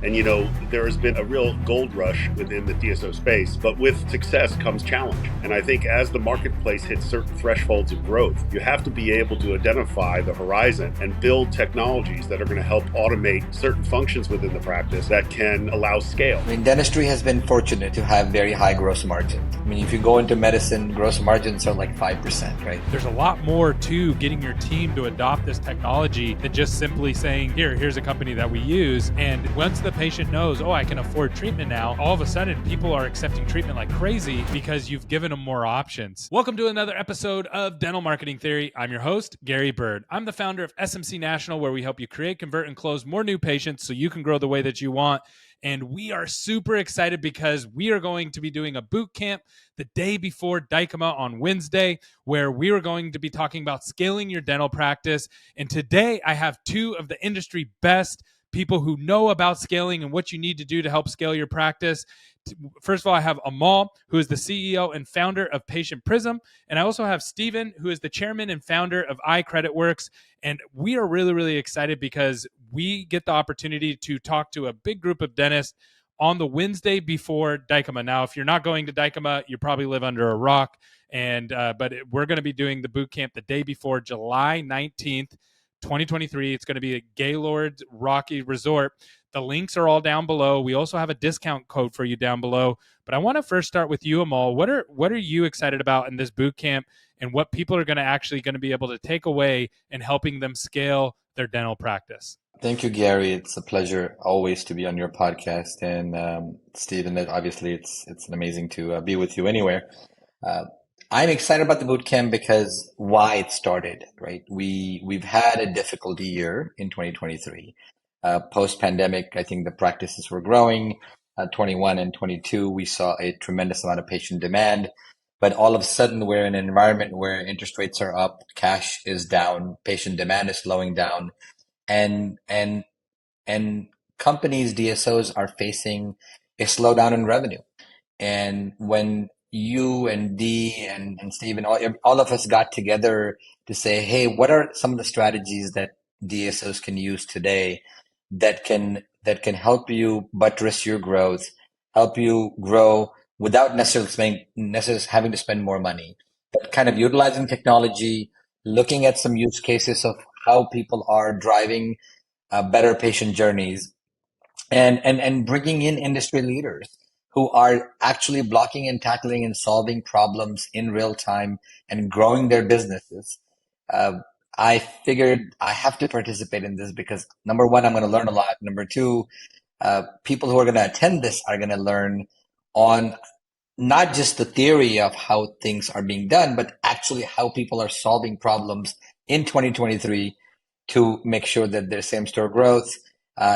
And there has been a real gold rush within the DSO space, but with success comes challenge. And I think as the marketplace hits certain thresholds of growth, you have to be able to identify the horizon and build technologies that are going to help automate certain functions within the practice that can allow scale. Dentistry has been fortunate to have very high gross margins. If you go into medicine, gross margins are like 5%, right? There's a lot more to getting your team to adopt this technology than just simply saying, here's a company that we use. And once the patient knows, I can afford treatment now, all of a sudden people are accepting treatment like crazy because you've given them more options. Welcome to another episode of Dental Marketing Theory. I'm your host, Gary Bird. I'm the founder of SMC National, where we help you create, convert, and close more new patients so you can grow the way that you want. And we are super excited because we are going to be doing a boot camp the day before Dykema on Wednesday, where we are going to be talking about scaling your dental practice. And today I have two of the industry best people who know about scaling and what you need to do to help scale your practice. First of all, I have Amol, who is the CEO and founder of Patient Prism. And I also have Steven, who is the chairman and founder of iCreditWorks. And we are really, really excited because we get the opportunity to talk to a big group of dentists on the Wednesday before Dykema. Now, if you're not going to Dykema, you probably live under a rock. But we're going to be doing the boot camp the day before, July 19th, 2023. It's going to be at Gaylord Rocky Resort. The links are all down below. We also have a discount code for you down below. But I want to first start with you, Amol. What are you excited about in this boot camp, and what people are going to be able to take away in helping them scale their dental practice? Thank you, Gary. It's a pleasure always to be on your podcast. And Stephen, obviously it's amazing to be with you anywhere. I'm excited about the bootcamp because why it started, right? We've had a difficult year in 2023. Post-pandemic, I think the practices were growing. 21 and 22, we saw a tremendous amount of patient demand. But all of a sudden, we're in an environment where interest rates are up, cash is down, patient demand is slowing down, and companies, DSOs, are facing a slowdown in revenue. And when you and Dee and Steve and all of us got together to say, hey, what are some of the strategies that DSOs can use today that can help you buttress your growth, help you grow without necessarily having to spend more money, but kind of utilizing technology, looking at some use cases of how people are driving better patient journeys, and bringing in industry leaders who are actually blocking and tackling and solving problems in real time and growing their businesses. I figured I have to participate in this because number one, I'm going to learn a lot. Number two, people who are going to attend this are going to learn on not just the theory of how things are being done, but actually how people are solving problems in 2023 to make sure that their same-store growth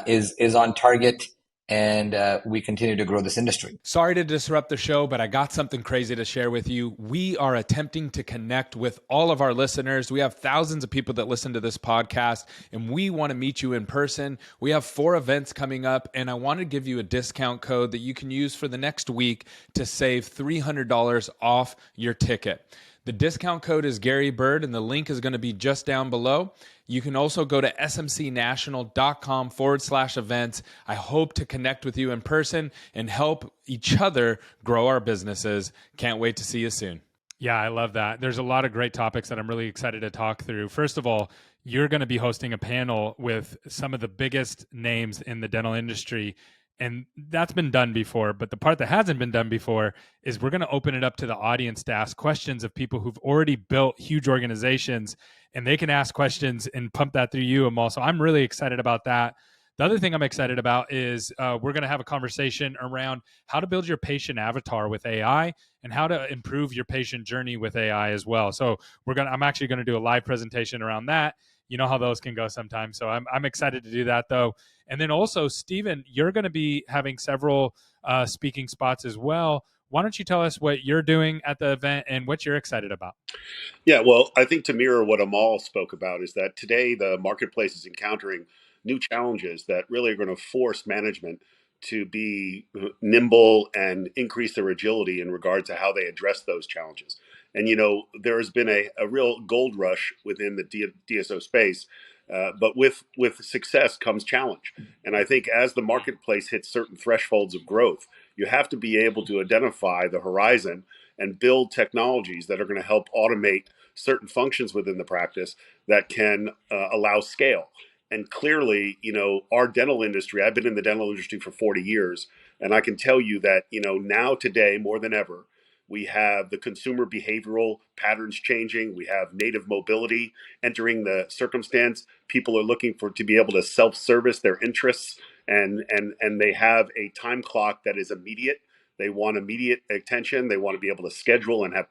is on target, and we continue to grow this industry. Sorry to disrupt the show, but I got something crazy to share with you. We are attempting to connect with all of our listeners. We have thousands of people that listen to this podcast, and we want to meet you in person. We have 4 events coming up, and I want to give you a discount code that you can use for the next week to save $300 off your ticket. The discount code is Gary Bird, and the link is going to be just down below. You can also go to smcnational.com/events. I hope to connect with you in person and help each other grow our businesses. Can't wait to see you soon. Yeah, I love that. There's a lot of great topics that I'm really excited to talk through. First of all, you're going to be hosting a panel with some of the biggest names in the dental industry. And that's been done before. But the part that hasn't been done before is we're going to open it up to the audience to ask questions of people who've already built huge organizations, and they can ask questions and pump that through you, Amol. So I'm really excited about that. The other thing I'm excited about is we're going to have a conversation around how to build your patient avatar with AI and how to improve your patient journey with AI as well. So I'm actually going to do a live presentation around that. You know how those can go sometimes. So I'm excited to do that, though. And then also, Steven, you're going to be having several speaking spots as well. Why don't you tell us what you're doing at the event and what you're excited about? Yeah, well, I think to mirror what Amal spoke about is that today the marketplace is encountering new challenges that really are going to force management to be nimble and increase their agility in regard to how they address those challenges. And, there has been a real gold rush within the DSO space, But with success comes challenge. And I think as the marketplace hits certain thresholds of growth, you have to be able to identify the horizon and build technologies that are going to help automate certain functions within the practice that can allow scale. And clearly, our dental industry, I've been in the dental industry for 40 years, and I can tell you that, now today more than ever, we have the consumer behavioral patterns changing. We have native mobility entering the circumstance. People are looking to be able to self-service their interests, and they have a time clock that is immediate. They want immediate attention. They want to be able to schedule and have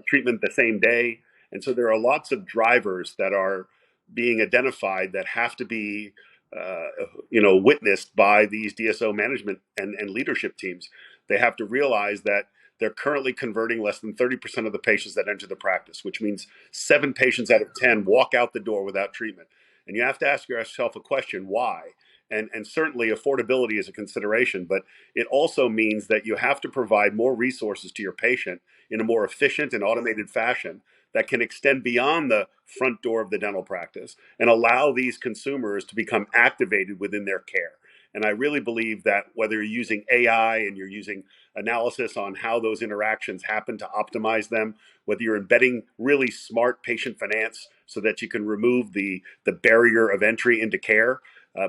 treatment the same day. And so there are lots of drivers that are being identified that have to be witnessed by these DSO management and leadership teams. They have to realize that they're currently converting less than 30% of the patients that enter the practice, which means 7 patients out of 10 walk out the door without treatment. And you have to ask yourself a question, why? And certainly affordability is a consideration, but it also means that you have to provide more resources to your patient in a more efficient and automated fashion that can extend beyond the front door of the dental practice and allow these consumers to become activated within their care. And I really believe that whether you're using AI and you're using analysis on how those interactions happen to optimize them, whether you're embedding really smart patient finance so that you can remove the barrier of entry into care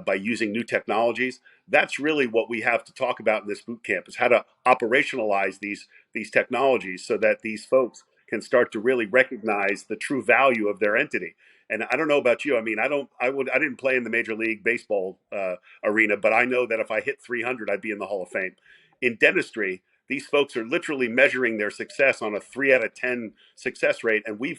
by using new technologies, that's really what we have to talk about in this boot camp, is how to operationalize these technologies so that these folks can start to really recognize the true value of their entity. And I don't know about you. I mean, I didn't play in the Major League Baseball arena, but I know that if I hit 300, I'd be in the Hall of Fame. In dentistry, these folks are literally measuring their success on a 3 out of 10 success rate, and we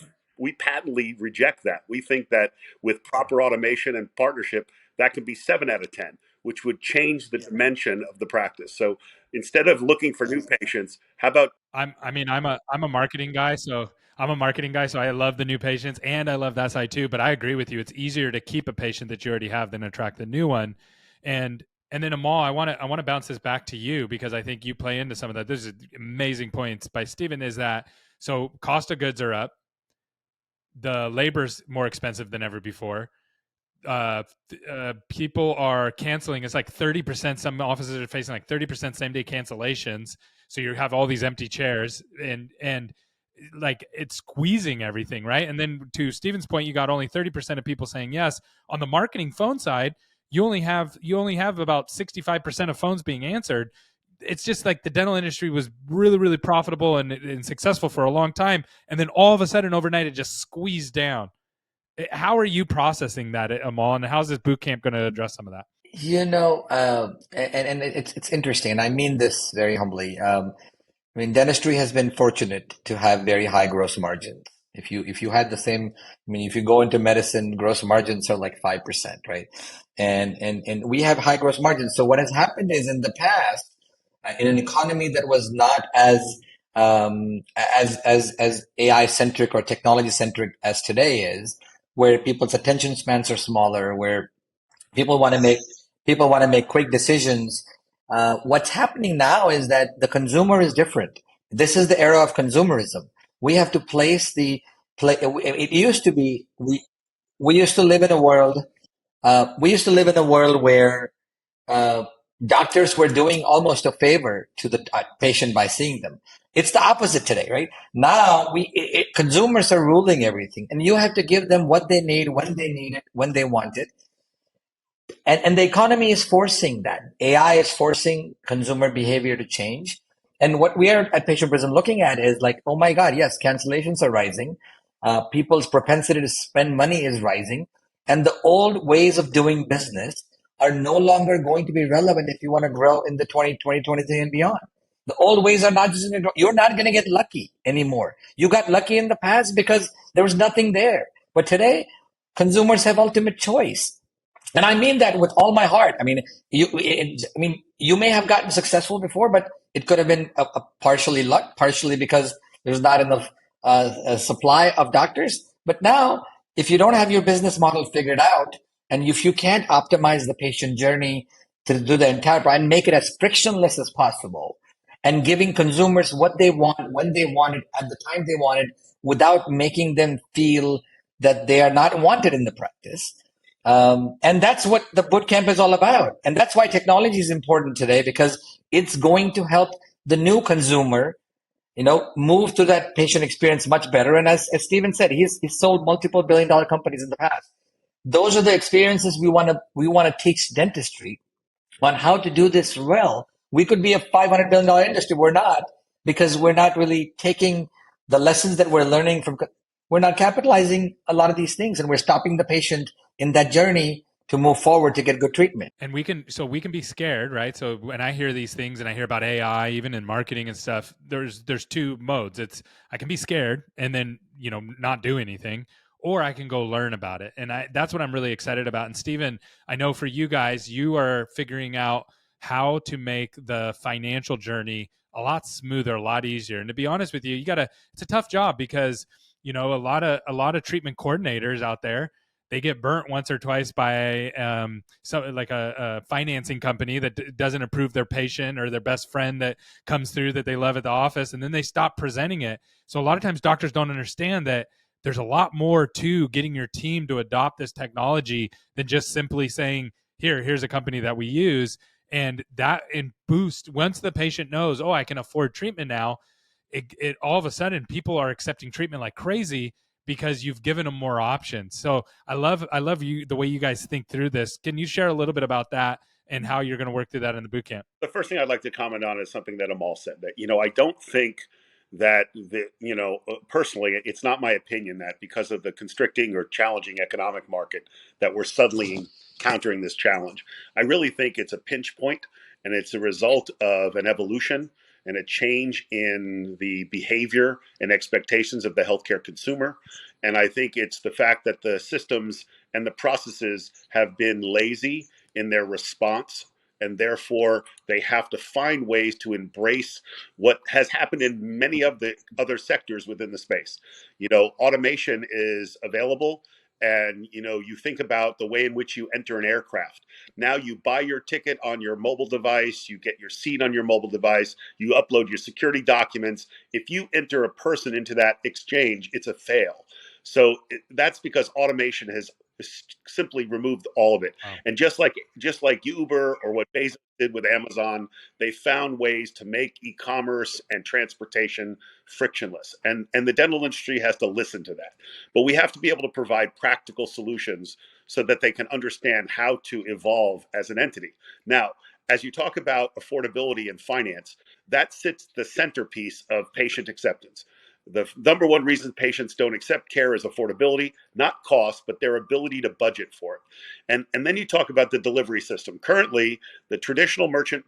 patently reject that. We think that with proper automation and partnership, that can be 7 out of 10, which would change the dimension of the practice. So instead of looking for new patients, how about? I'm a marketing guy, so I love the new patients and I love that side too. But I agree with you; it's easier to keep a patient that you already have than attract the new one. And then Amol, I want to bounce this back to you because I think you play into some of that. This is amazing points by Stephen. Is that so? Cost of goods are up. The labor's more expensive than ever before. People are canceling. It's like 30%. Some offices are facing like 30% same day cancellations. So you have all these empty chairs and like it's squeezing everything, right? And then to Stephen's point, you got only 30% of people saying yes. On the marketing phone side, you only have about 65% of phones being answered. It's just like the dental industry was really, really profitable and successful for a long time. And then all of a sudden overnight, it just squeezed down. How are you processing that, Amol, and how's this boot camp going to address some of that? And it's interesting, and I mean this very humbly. I mean, dentistry has been fortunate to have very high gross margins. If you had the same, I mean, if you go into medicine, gross margins are like 5%, right? And we have high gross margins. So what has happened is in the past, in an economy that was not as AI centric or technology centric as today is, where people's attention spans are smaller, where people want to make quick decisions. What's happening now is that the consumer is different. This is the era of consumerism. We have to place it used to be we used to live in a world where doctors were doing almost a favor to the patient by seeing them. It's the opposite today, right? Now consumers are ruling everything, and you have to give them what they need, when they need it, when they want it. And the economy is forcing that. AI is forcing consumer behavior to change. And what we are at Patient Prism looking at is like, oh my God, yes, cancellations are rising. People's propensity to spend money is rising. And the old ways of doing business are no longer going to be relevant if you want to grow in the 2023 and beyond. The old ways are not just you're not going to get lucky anymore. You got lucky in the past because there was nothing there. But today, consumers have ultimate choice. And I mean that with all my heart. I mean, you may have gotten successful before, but it could have been a partially luck, partially because there's not enough a supply of doctors. But now, if you don't have your business model figured out, and if you can't optimize the patient journey to do the entire and make it as frictionless as possible, and giving consumers what they want, when they want it, at the time they want it, without making them feel that they are not wanted in the practice. And that's what the bootcamp is all about. And that's why technology is important today, because it's going to help the new consumer, move to that patient experience much better. And as Steven said, he's sold multiple billion-dollar companies in the past. Those are the experiences we want to teach dentistry on how to do this well. We could be a $500 billion industry. We're not, because we're not really taking the lessons that we're learning from, we're not capitalizing a lot of these things, and we're stopping the patient in that journey to move forward to get good treatment. And we can be scared, right? So when I hear these things and I hear about AI, even in marketing and stuff, there's two modes. It's, I can be scared and then, not do anything, or I can go learn about it. And that's what I'm really excited about. And Steven, I know for you guys, you are figuring out how to make the financial journey a lot smoother, a lot easier. And to be honest with you, it's a tough job, because, a lot of treatment coordinators out there, they get burnt once or twice by like a financing company that doesn't approve their patient, or their best friend that comes through that they love at the office, and then they stop presenting it. So a lot of times doctors don't understand that there's a lot more to getting your team to adopt this technology than just simply saying, here's a company that we use. And that in boost, once the patient knows, oh, I can afford treatment now, it all of a sudden people are accepting treatment like crazy, because you've given them more options. So I love the way you guys think through this. Can you share a little bit about that and how you're going to work through that in the bootcamp? The first thing I'd like to comment on is something that Amol said, that, I don't think that personally, it's not my opinion that because of the constricting or challenging economic market that we're suddenly encountering this challenge. I really think it's a pinch point, and it's a result of an evolution and a change in the behavior and expectations of the healthcare consumer. And I think it's the fact that the systems and the processes have been lazy in their response, and therefore they have to find ways to embrace what has happened in many of the other sectors within the space. Automation is available, and you think about the way in which you enter an aircraft. Now you buy your ticket on your mobile device, you get your seat on your mobile device, you upload your security documents. If you enter a person into that exchange, it's a fail. So that's because automation has simply removed all of it. Wow. And just like Uber, or what Bezos did with Amazon, they found ways to make e-commerce and transportation frictionless. And the dental industry has to listen to that. But we have to be able to provide practical solutions so that they can understand how to evolve as an entity. Now, as you talk about affordability and finance, that sits the centerpiece of patient acceptance. The number one reason patients don't accept care is affordability, not cost, but their ability to budget for it. And then you talk about the delivery system. Currently, the traditional merchant,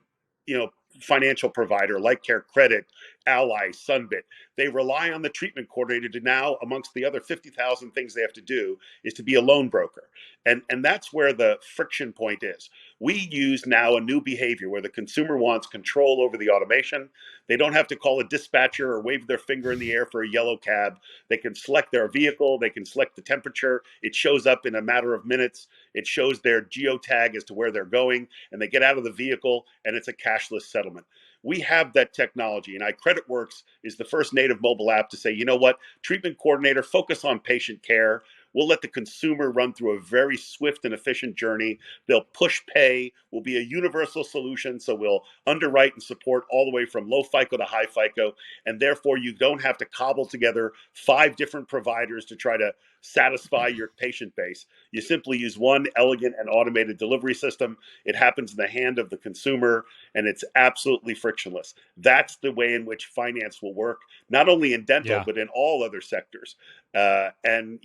financial provider like Care Credit, Ally, Sunbit, they rely on the treatment coordinator to now, amongst the other 50,000 things they have to do, is to be a loan broker. And that's where the friction point is. We use now a new behavior where the consumer wants control over the automation. They don't have to call a dispatcher or wave their finger in the air for a yellow cab. They can select their vehicle. They can select the temperature. It shows up in a matter of minutes. It shows their geotag as to where they're going, and they get out of the vehicle, and it's a cashless settlement. We have that technology, and iCreditWorks is the first native mobile app to say, you know what, treatment coordinator, focus on patient care. We'll let the consumer run through a very swift and efficient journey. They'll push pay. Will be a universal solution. So we'll underwrite and support all the way from low FICO to high FICO. And therefore, you don't have to cobble together 5 different providers to try to satisfy your patient base. You simply use one elegant and automated delivery system. It happens in the hand of the consumer, and it's absolutely frictionless. That's the way in which finance will work, not only in dental, but in all other sectors. And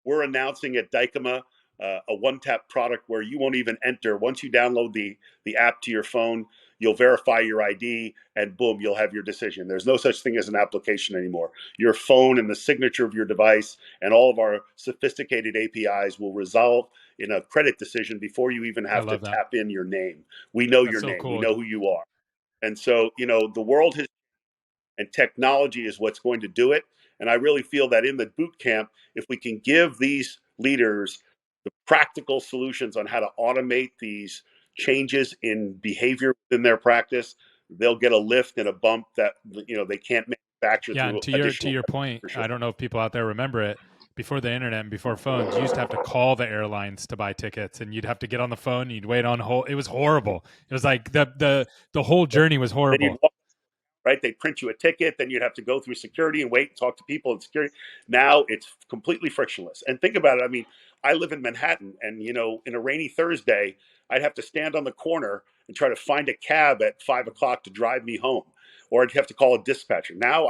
we're announcing at Dykema a one-tap product where you won't even enter. Once you download the app to your phone, you'll verify your ID, and boom, you'll have your decision. There's no such thing as an application anymore. Your phone and the signature of your device and all of our sophisticated APIs will resolve in a credit decision before you even have to tap in your name. We know your name. Cool. We know who you are. And so, the world has, and technology is what's going to do it. And I really feel that in the boot camp, if we can give these leaders the practical solutions on how to automate these changes in behavior within their practice, they'll get a lift and a bump that they can't manufacture. Yeah, and to your point, sure. I don't know if people out there remember it, before the internet and before phones, you used to have to call the airlines to buy tickets, and you'd have to get on the phone and you'd wait on hold. It was horrible. It was like the whole journey was Then horrible. you'd walk, right? They'd print you a ticket, then you'd have to go through security and wait and talk to people in security. Now it's completely frictionless. And think about it. I mean, I live in Manhattan, and in a rainy Thursday, I'd have to stand on the corner and try to find a cab at 5 o'clock to drive me home, or I'd have to call a dispatcher. Now,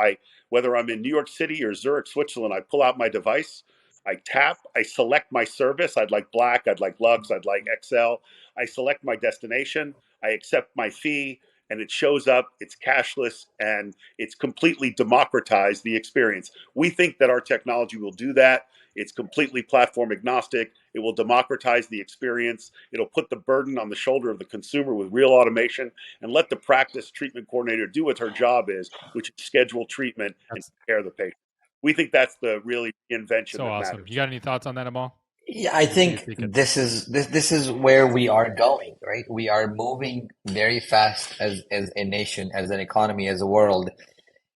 whether I'm in New York City or Zurich, Switzerland, I pull out my device, I tap, I select my service. I'd like Black, I'd like Lux, I'd like XL. I select my destination, I accept my fee, and it shows up, it's cashless, and it's completely democratized the experience. We think that our technology will do that. It's completely platform agnostic. It will democratize the experience. It'll put the burden on the shoulder of the consumer with real automation, and let the practice treatment coordinator do what her job is, which is schedule treatment and take care of the patient. We think that's the really invention So that awesome. matters. You got any thoughts on that, Amol? Yeah, I think this is where we are going, right? We are moving very fast as a nation, as an economy, as a world,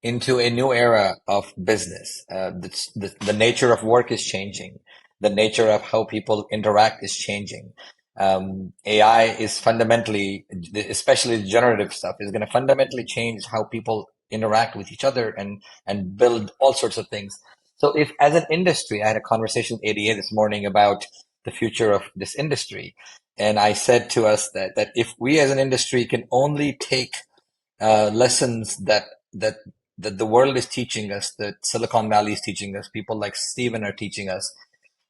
into a new era of business. The nature of work is changing. The nature of how people interact is changing. AI is fundamentally, especially generative stuff, is going to fundamentally change how people interact with each other and build all sorts of things. So if, as an industry, I had a conversation with ADA this morning about the future of this industry. And I said to us that if we as an industry can only take lessons that the world is teaching us, that Silicon Valley is teaching us, people like Steven are teaching us,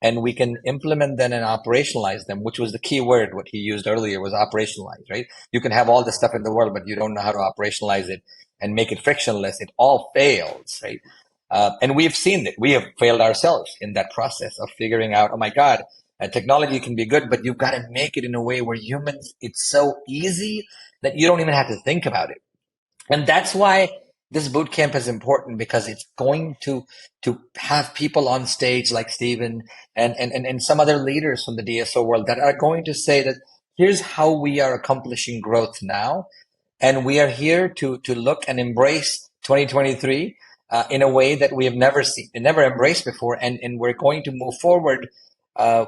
and we can implement them and operationalize them, which was the key word, what he used earlier was operationalize, right? You can have all the stuff in the world, but you don't know how to operationalize it and make it frictionless. It all fails, right? And we've seen that. We have failed ourselves in that process of figuring out, oh my God, technology can be good, but you've got to make it in a way where humans, it's so easy that you don't even have to think about it. And that's why this boot camp is important, because it's going to have people on stage like Steven and some other leaders from the DSO world that are going to say that here's how we are accomplishing growth now. And we are here to look and embrace 2023 in a way that we have never seen, never embraced before. And we're going to move forward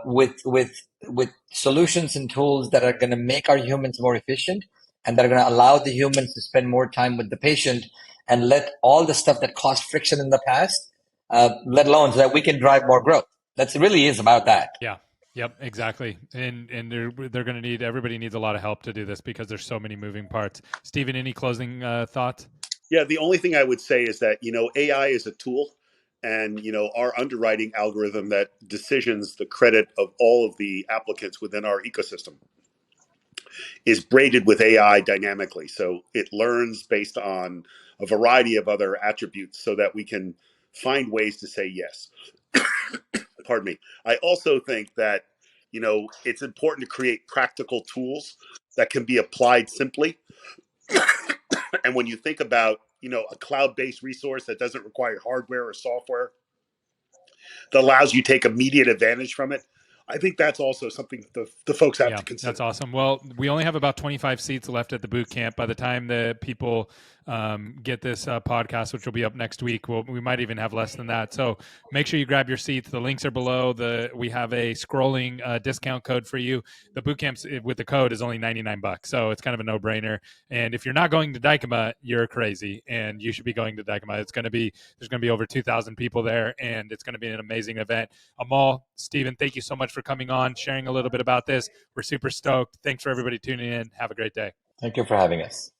with solutions and tools that are going to make our humans more efficient, and that are going to allow the humans to spend more time with the patient, and let all the stuff that caused friction in the past, let alone so that we can drive more growth. That really is about that. Yeah. Yep, exactly. And they're going to need, everybody needs a lot of help to do this because there's so many moving parts. Steven, any closing thoughts? Yeah, the only thing I would say is that, AI is a tool, and, our underwriting algorithm that decisions the credit of all of the applicants within our ecosystem is braided with AI dynamically. So it learns based on a variety of other attributes so that we can find ways to say yes. Pardon me. I also think that, it's important to create practical tools that can be applied simply. And when you think about, a cloud-based resource that doesn't require hardware or software, that allows you to take immediate advantage from it, I think that's also something the folks have to consider. That's awesome. Well, we only have about 25 seats left at the boot camp. By the time the people get this podcast, which will be up next week, we might even have less than that. So make sure you grab your seats. The links are below. We have a scrolling discount code for you. The boot camp with the code is only $99, so it's kind of a no-brainer. And if you're not going to Dykema, you're crazy, and you should be going to Dykema. There's going to be over 2,000 people there, and it's going to be an amazing event. Amol, Steven, thank you so much for coming on, sharing a little bit about this. We're super stoked. Thanks for everybody tuning in. Have a great day. Thank you for having us.